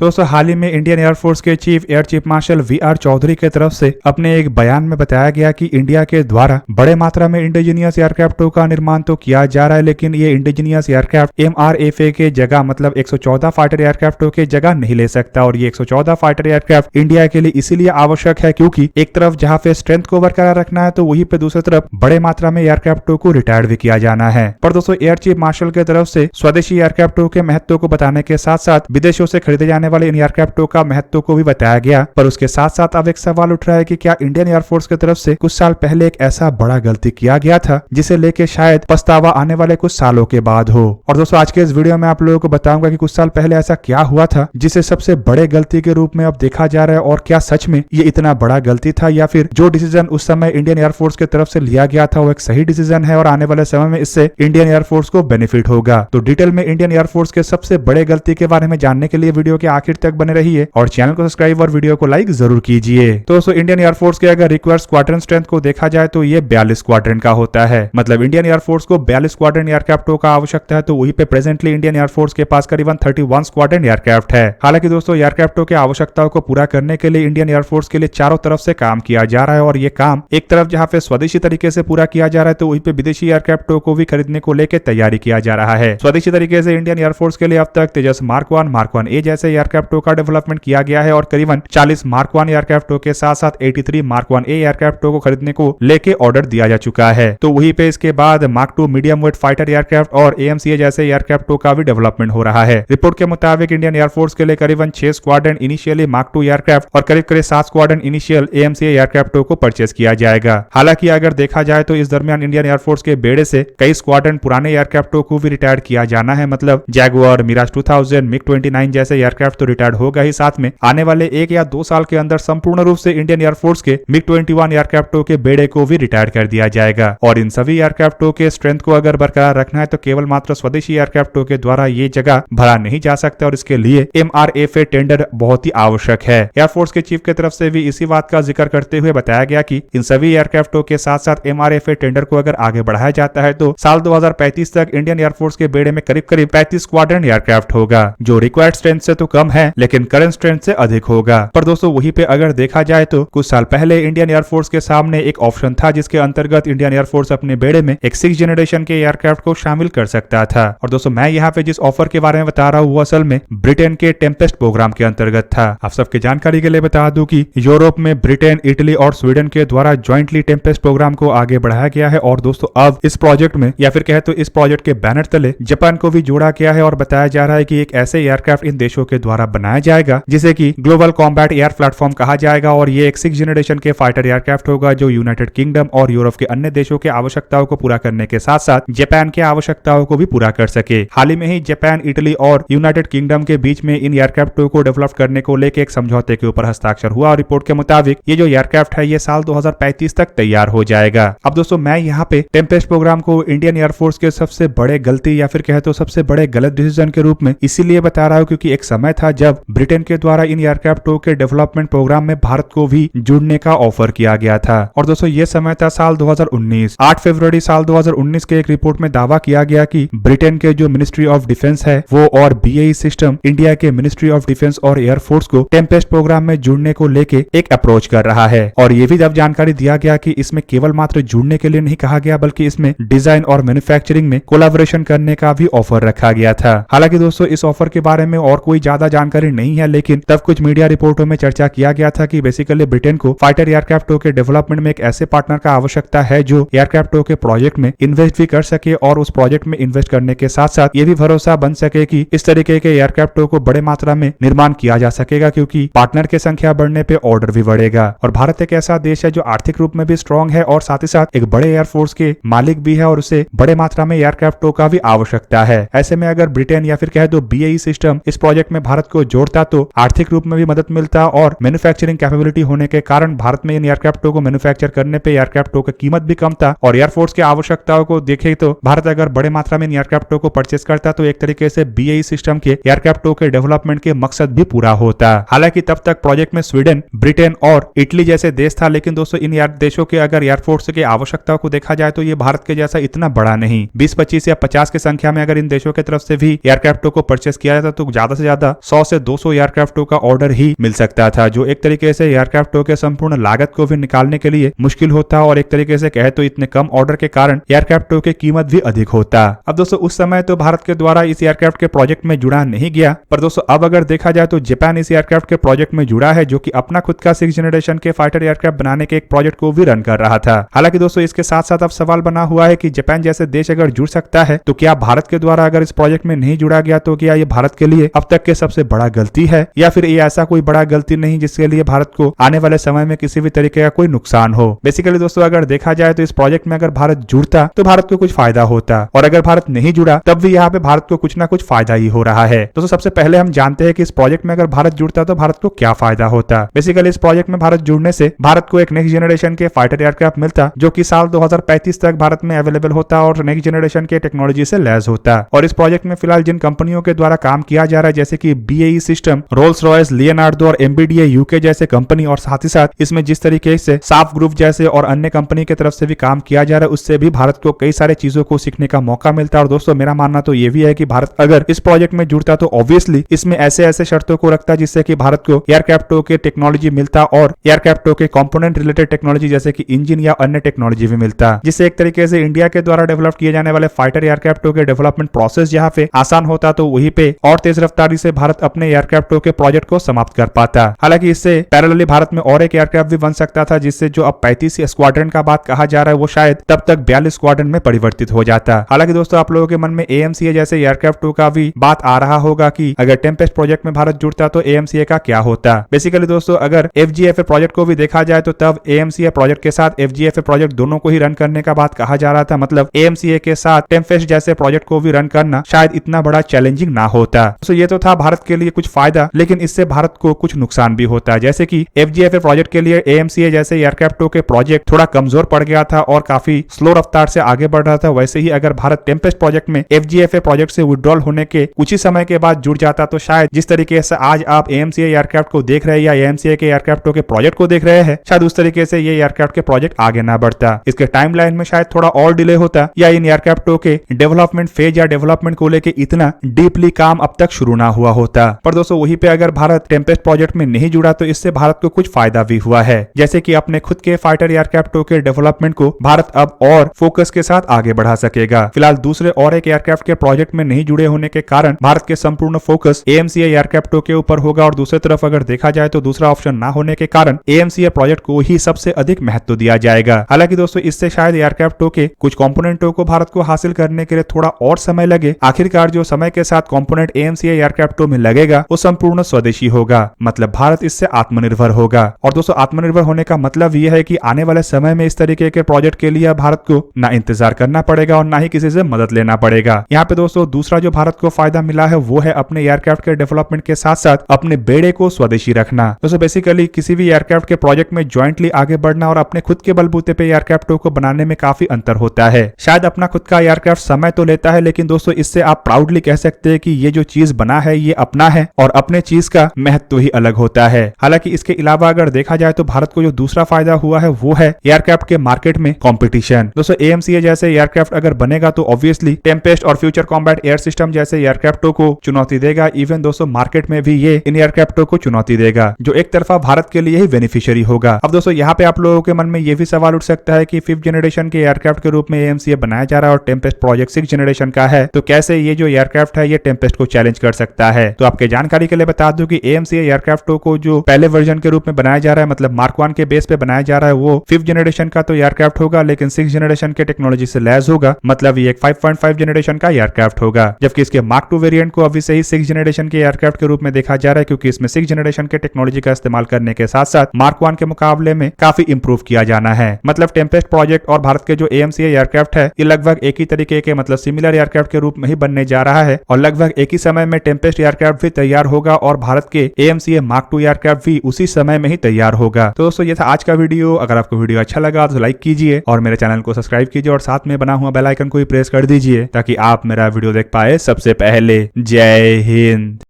दोस्तों हाल ही में इंडियन एयरफोर्स के chief air chief marshal V R. Chaudhari की तरफ से अपने एक बयान में बताया गया कि इंडिया के द्वारा बड़े मात्रा में इंडिजीनियस एयरक्राफ्टों का निर्माण तो किया जा रहा है, लेकिन ये इंडिजीनियस एयरक्राफ्ट MRFA के जगह मतलब 114 फाइटर एयरक्राफ्टों के जगह नहीं ले सकता। और ये 114 फाइटर एयरक्राफ्ट इंडिया के लिए इसीलिए आवश्यक है क्योंकि एक तरफ जहां पे स्ट्रेंथ को बरकरार रखना है तो वहीं पे दूसरी तरफ बड़े मात्रा में एयरक्राफ्टों को रिटायर्ड भी किया जाना है। पर दोस्तों एयर चीफ मार्शल की तरफ से स्वदेशी एयरक्राफ्टों के महत्व को बताने के साथ साथ विदेशों से खरीदे जाने वाले इन एयरक्राफ्टों का महत्व को भी बताया गया। पर उसके साथ साथ अब एक सवाल उठ रहा है कि क्या इंडियन एयरफोर्स की तरफ से कुछ साल पहले एक ऐसा बड़ा गलती किया गया था जिसे लेके शायद पछतावा आने वाले कुछ सालों के बाद हो। और दोस्तों आज के इस वीडियो में आप लोगों को बताऊंगा कि कुछ साल पहले ऐसा क्या हुआ था जिसे सबसे बड़े गलती के रूप में अब देखा जा रहा है, और क्या सच में ये इतना बड़ा गलती था या फिर जो डिसीजन उस समय इंडियन एयरफोर्स की तरफ से लिया गया था वो एक सही डिसीजन है और आने वाले समय में इससे इंडियन एयरफोर्स को बेनिफिट होगा। तो डिटेल में इंडियन एयरफोर्स के सबसे बड़े गलती के बारे में जानने के लिए वीडियो के आखिर तक बने रहिए और चैनल को सब्सक्राइब और वीडियो को लाइक जरूर कीजिए। तो दोस्तों इंडियन एयरफोर्स के अगर रिक्वायर्ड स्क्वाड्रन स्ट्रेंथ को देखा जाए तो ये 42 स्क्वाड्रन का होता है। मतलब इंडियन एयरफोर्स को 42 स्क्वाड्रन एयरक्राफ्टों का आवश्यकता है, तो वहीं पे प्रेजेंटली इंडियन एयरफोर्स के पास करीबन 31 स्क्वाड्रन एयरक्राफ्ट है। हालांकि दोस्तों एयरक्राफ्टों की आवश्यकताओं को पूरा करने के लिए इंडियन एयरफोर्स के लिए चारों तरफ से काम किया जा रहा है, और ये काम एक तरफ जहां पे स्वदेशी तरीके से पूरा किया जा रहा है तो वहीं पे विदेशी एयरक्राफ्टों को भी खरीदने को लेकर तैयारी किया जा रहा है। स्वदेशी तरीके से इंडियन एयरफोर्स के लिए अब तक तेजस मार्क 1, मार्क 1A जैसे एयरक्राफ्टों का डेवलपमेंट किया गया है और करीबन 40 मार्क 1 एयरक्राफ्टों के साथ साथ 83 मार्क 1A एयरक्राफ्टों को खरीदने को लेके ऑर्डर दिया जा चुका है। तो वहीं पे इसके बाद mark 2 medium wait fighter aircraft और AMCA जैसे एयरक्राफ्टों का भी डेवलपमेंट हो रहा है। रिपोर्ट के मुताबिक इंडियन एयरफोर्स के लिए करीबन 6 स्क्वाड्रन इनिशियली मार्क 2 एयरक्राफ्ट और करीब 7 स्क्वाड्रन इनिशियल AMCA एयरक्राफ्टों को परचेस किया जाएगा। हालांकि अगर देखा जाए तो इस दरमियान इंडियन एयरफोर्स के बेड़े से कई स्क्वाड्रन पुराने एयरक्राफ्टों को भी रिटायर किया जाना है। मतलब जैगुआर, मिराज 2000, MiG-29 जैसे एयरक्राफ्ट तो रिटायर होगा ही, साथ में आने वाले 1 या 2 साल के अंदर संपूर्ण रूप से इंडियन एयरफोर्स के MiG-21 एयरक्राफ्टों के बेड़े को भी रिटायर कर दिया जाएगा। और इन सभी एयरक्राफ्टों के स्ट्रेंथ को अगर बरकरार रखना है तो केवल मात्र स्वदेशी एयरक्राफ्टों के द्वारा ये जगह भरा नहीं जा सकता, और इसके लिए MRFA टेंडर बहुत ही आवश्यक है। एयरफोर्स के चीफ की तरफ से भी इसी बात का जिक्र करते हुए बताया गया कि इन सभी एयरक्राफ्टों के साथ साथ MRFA टेंडर को अगर आगे बढ़ाया जाता है तो साल 2035 तक इंडियन एयरफोर्स के बेड़े में करीब 35 स्क्वाड्रन एयरक्राफ्ट होगा, जो रिक्वायर्ड स्ट्रेंथ से तो कम है लेकिन करंट स्ट्रेंथ से अधिक होगा। पर दोस्तों वहीं पे अगर देखा जाए तो कुछ साल पहले इंडियन एयरफोर्स के सामने एक ऑप्शन था जिसके अंतर्गत इंडियन एयरफोर्स अपने बेड़े में एक 6th जनरेशन के एयरक्राफ्ट को शामिल कर सकता था। और दोस्तों मैं यहाँ पे जिस ऑफर के बारे में बता रहा हूँ वो असल में ब्रिटेन के टेम्पेस्ट प्रोग्राम के अंतर्गत था। आप सबकी जानकारी के लिए बता दूं कि यूरोप में ब्रिटेन, इटली और स्वीडन के द्वारा ज्वाइंटली टेम्पेस्ट प्रोग्राम को आगे बढ़ाया गया है। और दोस्तों अब इस प्रोजेक्ट में या फिर कहे तो इस प्रोजेक्ट के बैनर तले जापान को भी जोड़ा गया है और बताया जा रहा है कि एक ऐसे एयरक्राफ्ट इन देशों के द्वारा बनाया जाएगा जिसे कि ग्लोबल कॉम्बैट एयर प्लेटफॉर्म कहा जाएगा, और ये एक 6th जनरेशन के फाइटर एयरक्राफ्ट होगा जो यूनाइटेड किंगडम और यूरोप के अन्य देशों के आवश्यकताओं को पूरा करने के साथ साथ जापान के आवश्यकताओं को भी पूरा कर सके। हाल ही में ही जापान, इटली और यूनाइटेड किंगडम के बीच में इन एयरक्राफ्टों को डेवलप करने को लेकर एक समझौते के ऊपर हस्ताक्षर हुआ और रिपोर्ट के मुताबिक ये जो एयरक्राफ्ट है ये साल 2035 तक तैयार हो जाएगा। अब दोस्तों मैं यहाँ पे टेम्पेस्ट प्रोग्राम को इंडियन एयरफोर्स के सबसे बड़े गलती या फिर कहे तो सबसे बड़े गलत डिसीजन के रूप में इसीलिए बता रहा हूँ क्योंकि एक समय था जब ब्रिटेन के द्वारा इन एयरक्राफ्टों के डेवलपमेंट प्रोग्राम में भारत को भी जुड़ने का ऑफर किया गया था। और दोस्तों ये समय था साल 2019। 8 फरवरी साल 2019 के एक रिपोर्ट में दावा किया गया कि ब्रिटेन के जो मिनिस्ट्री ऑफ डिफेंस है वो और BAE सिस्टम इंडिया के मिनिस्ट्री ऑफ डिफेंस और एयरफोर्स को टेम्पेस्ट प्रोग्राम में जुड़ने को लेके एक अप्रोच कर रहा है। और ये भी जब जानकारी दिया गया कि इसमें केवल मात्र जुड़ने के लिए नहीं कहा गया बल्कि इसमें डिजाइन और मैन्युफैक्चरिंग में कोलैबोरेशन करने का भी ऑफर रखा गया था। हालांकि दोस्तों इस ऑफर के बारे में और कोई ज्यादा जानकारी नहीं है, लेकिन तब कुछ मीडिया रिपोर्टों में चर्चा किया गया था कि बेसिकली ब्रिटेन को फाइटर एयरक्राफ्टों के डेवलपमेंट में एक ऐसे पार्टनर का आवश्यकता है जो एयरक्राफ्टों के प्रोजेक्ट में इन्वेस्ट भी कर सके और उस प्रोजेक्ट में इन्वेस्ट करने के साथ साथ ये भी भरोसा बन सके कि इस तरीके के एयरक्राफ्टों को बड़े मात्रा में निर्माण किया जा सकेगा, क्योंकि पार्टनर की संख्या बढ़ने पे ऑर्डर भी बढ़ेगा। और भारत एक ऐसा देश है जो आर्थिक रूप में भी स्ट्रांग है और साथ ही साथ एक बड़े एयरफोर्स के मालिक भी है और उसे बड़े मात्रा में एयरक्राफ्टों का भी आवश्यकता है। ऐसे में अगर ब्रिटेन या फिर कहे तो BAE सिस्टम इस प्रोजेक्ट में भारत को जोड़ता तो आर्थिक रूप में भी मदद मिलता और मैन्युफैक्चरिंग कैपेबिलिटी होने के कारण भारत में इन एयरक्राफ्टों को मैन्युफैक्चर करने पे एयरक्राफ्टों की कीमत भी कम था। और एयरफोर्स की आवश्यकताओं को देखे तो भारत अगर बड़े मात्रा में इन एयरक्राफ्टों को परचेस करता तो एक तरीके से BAE सिस्टम के एयरक्राफ्टों के डेवलपमेंट के मकसद भी पूरा होता। हालांकि तब तक प्रोजेक्ट में स्वीडन, ब्रिटेन और इटली जैसे देश था, लेकिन दोस्तों इन देशों के अगर एयरफोर्स की आवश्यकताओं को देखा जाए तो ये भारत के जैसा इतना बड़ा नहीं। 20, 25 या 50 की संख्या में अगर इन देशों की तरफ से भी एयरक्राफ्टों को परचेस किया जाता तो ज्यादा से ज्यादा 100 से 200 एयरक्राफ्टों का ऑर्डर ही मिल सकता था, जो एक तरीके से एयरक्राफ्टों के संपूर्ण लागत को भी निकालने के लिए मुश्किल होता और एक तरीके से कहे तो इतने कम ऑर्डर के कारण एयरक्राफ्टों की कीमत भी अधिक होता। अब दोस्तों उस समय तो भारत के द्वारा इस एयरक्राफ्ट के प्रोजेक्ट में जुड़ा नहीं गया, पर दोस्तों अब अगर देखा जाए तो जापान इस एयरक्राफ्ट के प्रोजेक्ट में जुड़ा है, जो कि अपना खुद का 6th जनरेशन के फाइटर एयरक्राफ्ट बनाने के एक प्रोजेक्ट को भी रन कर रहा था। हालांकि दोस्तों इसके साथ साथ अब सवाल बना हुआ है कि जापान जैसे देश अगर जुड़ सकता है तो क्या भारत के द्वारा अगर इस प्रोजेक्ट में नहीं जुड़ा गया तो क्या ये भारत के लिए अब तक के सबसे बड़ा गलती है, या फिर ये ऐसा कोई बड़ा गलती नहीं जिसके लिए भारत को आने वाले समय में किसी भी तरीके का कोई नुकसान हो। बेसिकली दोस्तों अगर देखा जाए तो इस प्रोजेक्ट में अगर भारत जुड़ता तो भारत को कुछ फायदा होता, और अगर भारत नहीं जुड़ा तब भी यहाँ पे भारत को कुछ ना कुछ फायदा ही हो रहा है। दोस्तों सबसे पहले हम जानते हैं कि इस प्रोजेक्ट में अगर भारत जुड़ता तो भारत को क्या फायदा होता। बेसिकली इस प्रोजेक्ट में भारत जुड़ने से भारत को एक नेक्स्ट जनरेशन के फाइटर एयरक्राफ्ट मिलता, जो कि साल 2035 तक भारत में अवेलेबल होता और नेक्स्ट जनरेशन के टेक्नोलॉजी से लैस होता। और इस प्रोजेक्ट में फिलहाल जिन कंपनियों के द्वारा काम किया जा रहा है जैसे कि BAE system, Rolls Royce, Leonardo और MBDA UK जैसे कंपनी, और साथ ही साथ इसमें जिस तरीके से साफ ग्रुप जैसे और अन्य कंपनी की तरफ से भी काम किया जा रहा है उससे भी भारत को कई सारे चीजों को सीखने का मौका मिलता है। और दोस्तों मेरा मानना तो ये भी है कि भारत अगर इस प्रोजेक्ट में जुड़ता तो ऑब्वियसली इसमें ऐसे ऐसे शर्तों को रखता जिससे कि भारत को एयरक्राफ्टों के टेक्नोलॉजी मिलता और एयरक्राफ्टों के कंपोनेंट रिलेटेड टेक्नोलॉजी जैसे कि इंजन या अन्य टेक्नोलॉजी भी मिलता, जिससे एक तरीके से इंडिया के द्वारा डेवलप किए जाने वाले फाइटर एयरक्राफ्टों के डेवलपमेंट प्रोसेस जहां पे आसान होता तो वहीं पे और तेज रफ्तारी से भारत अपने एयरक्राफ्टों के प्रोजेक्ट को समाप्त कर पाता। हालांकि इससे पैरेलली भारत में और एक एयरक्राफ्ट भी बन सकता था, जिससे जो अब 35 स्क्वाड्रन का बात कहा जा रहा है वो शायद तब तक 42 स्क्वाड्रन में परिवर्तित हो जाता। हालांकि दोस्तों आप लोगों के मन में AMCA जैसे एयरक्राफ्टों का भी बात आ रहा होगा कि अगर टेम्पेस्ट प्रोजेक्ट में भारत जुड़ता तो AMCA का क्या होता। बेसिकली दोस्तों अगर FGFA प्रोजेक्ट को भी देखा जाए तो तब AMCA प्रोजेक्ट के साथ FGFA प्रोजेक्ट दोनों को ही रन करने का बात कहा जा रहा था, मतलब AMCA के साथ टेम्पेस्ट जैसे प्रोजेक्ट को भी रन करना शायद इतना बड़ा चैलेंजिंग ना होता। तो ये तो था भारत के लिए कुछ फायदा, लेकिन इससे भारत को कुछ नुकसान भी होता है, जैसे कि FGFA प्रोजेक्ट के लिए AMCA जैसे एयरक्राफ्टों के प्रोजेक्ट थोड़ा कमजोर पड़ गया था और काफी स्लो रफ्तार से आगे बढ़ रहा था। वैसे ही अगर भारत टेम्पेस्ट प्रोजेक्ट में FGFA प्रोजेक्ट से विड्रॉल होने के कुछ ही समय के बाद जुड़ जाता तो शायद जिस तरीके से आज आप AMCA एयरक्राफ्ट को देख रहे हैं या AMCA के एयरक्राफ्टों के प्रोजेक्ट को देख रहे हैं, शायद उस तरीके से ये एयरक्राफ्ट के प्रोजेक्ट आगे ना बढ़ता। इसके टाइमलाइन में शायद थोड़ा और डिले होता या इन एयरक्राफ्टों के डेवलपमेंट फेज या डेवलपमेंट को लेकर इतना डीपली काम अब तक शुरू ना हुआ होता। पर दोस्तों वहीं पे अगर भारत टेम्पेस्ट प्रोजेक्ट में नहीं जुड़ा तो इससे भारत को कुछ फायदा भी हुआ है, जैसे कि अपने खुद के फाइटर एयरक्राफ्टों के डेवलपमेंट को भारत अब और फोकस के साथ आगे बढ़ा सकेगा। फिलहाल दूसरे और एक एयरक्राफ्ट के प्रोजेक्ट में नहीं जुड़े होने के कारण भारत के संपूर्ण फोकस AMCA एयरक्राफ्टों के ऊपर होगा, और दूसरी तरफ अगर देखा जाए तो दूसरा ऑप्शन ना होने के कारण AMCA प्रोजेक्ट को ही सबसे अधिक महत्व दिया जाएगा। हालांकि दोस्तों इससे शायद एयरक्राफ्टों के कुछ कंपोनेंटों को भारत को हासिल करने के लिए थोड़ा और समय लगे। आखिरकार जो समय के साथ कंपोनेंट AMCA एयरक्राफ्टों में लगेगा वो संपूर्ण स्वदेशी होगा, मतलब भारत इससे आत्मनिर्भर होगा। और दोस्तों आत्मनिर्भर होने का मतलब यह है कि आने वाले समय में इस तरीके के प्रोजेक्ट के लिए भारत को ना इंतजार करना पड़ेगा और ना ही किसी से मदद लेना पड़ेगा। यहाँ पे दोस्तों दूसरा जो भारत को फायदा मिला है वो है अपने एयरक्राफ्ट के डेवलपमेंट के साथ साथ अपने बेड़े को स्वदेशी रखना। दोस्तों बेसिकली किसी भी एयरक्राफ्ट के प्रोजेक्ट में ज्वाइंटली आगे बढ़ना और अपने खुद के बलबूते पे एयरक्राफ्टों को बनाने में काफी अंतर होता है। शायद अपना खुद का एयरक्राफ्ट समय तो लेता है, लेकिन दोस्तों इससे आप प्राउडली कह सकते हैं कि ये जो चीज बना है ये अपना है और अपने चीज का महत्व ही अलग होता है। हालांकि इसके अलावा अगर देखा जाए तो भारत को जो दूसरा फायदा हुआ है वो है एयरक्राफ्ट के मार्केट में कंपटीशन। दोस्तों AMCA जैसे एयरक्राफ्ट अगर बनेगा तो ऑब्वियसली टेम्पेस्ट और फ्यूचर कॉम्बैट एयर सिस्टम जैसे एयरक्राफ्टों को चुनौती देगा। इवन दोस्तों मार्केट में भी ये इन एयरक्राफ्टों को चुनौती देगा, जो एक तरफा भारत के लिए ही बेनिफिशियरी होगा। अब दोस्तों यहाँ पे आप लोगों के मन में ये भी सवाल उठ सकता है कि 5th जनरेशन के एयरक्राफ्ट के रूप में AMCA बनाया जा रहा है और टेम्पेस्ट प्रोजेक्ट 6th जनरेशन का है, तो कैसे ये जो एयरक्राफ्ट है ये टेम्पेस्ट को चैलेंज कर सकता है। तो आपके जानकारी के लिए बता दूं कि AMCA एयरक्राफ्टों को जो पहले वर्जन के रूप में बनाया जा रहा है, मतलब मार्क 1 के बेस पे बनाया जा रहा है, वो 5th जनरेशन का तो एयरक्राफ्ट होगा, लेकिन 6th जनरेशन के टेक्नोलॉजी से लैस होगा, मतलब ये एक 5.5 जनरेशन का एयरक्राफ्ट होगा। जबकि इसके मार्क 2 वेरिएंट को अभी से ही 6th जनरेशन के एयरक्राफ्ट के रूप में देखा जा रहा है, क्योंकि इसमें 6th जनरेशन के टेक्नोलॉजी का इस्तेमाल करने के साथ साथ मार्क 1 के मुकाबले में काफी इंप्रूव किया जाना है। मतलब टेम्पेस्ट प्रोजेक्ट और भारत के जो AMCA एयरक्राफ्ट है ये लगभग एक ही तरीके के, मतलब सिमिलर एयरक्राफ्ट के रूप में ही बनने जा रहा है, और लगभग एक ही समय में टेम्पेस्ट एयरक्राफ्ट भी तैयार होगा और भारत के AMCA मार्क 2 एयरक्राफ्ट भी उसी समय में ही तैयार होगा। तो दोस्तों ये था आज का वीडियो। अगर आपको वीडियो अच्छा लगा तो लाइक कीजिए और मेरे चैनल को सब्सक्राइब कीजिए और साथ में बना हुआ बेल आइकन को भी प्रेस कर दीजिए ताकि आप मेरा वीडियो देख पाए सबसे पहले। जय हिंद।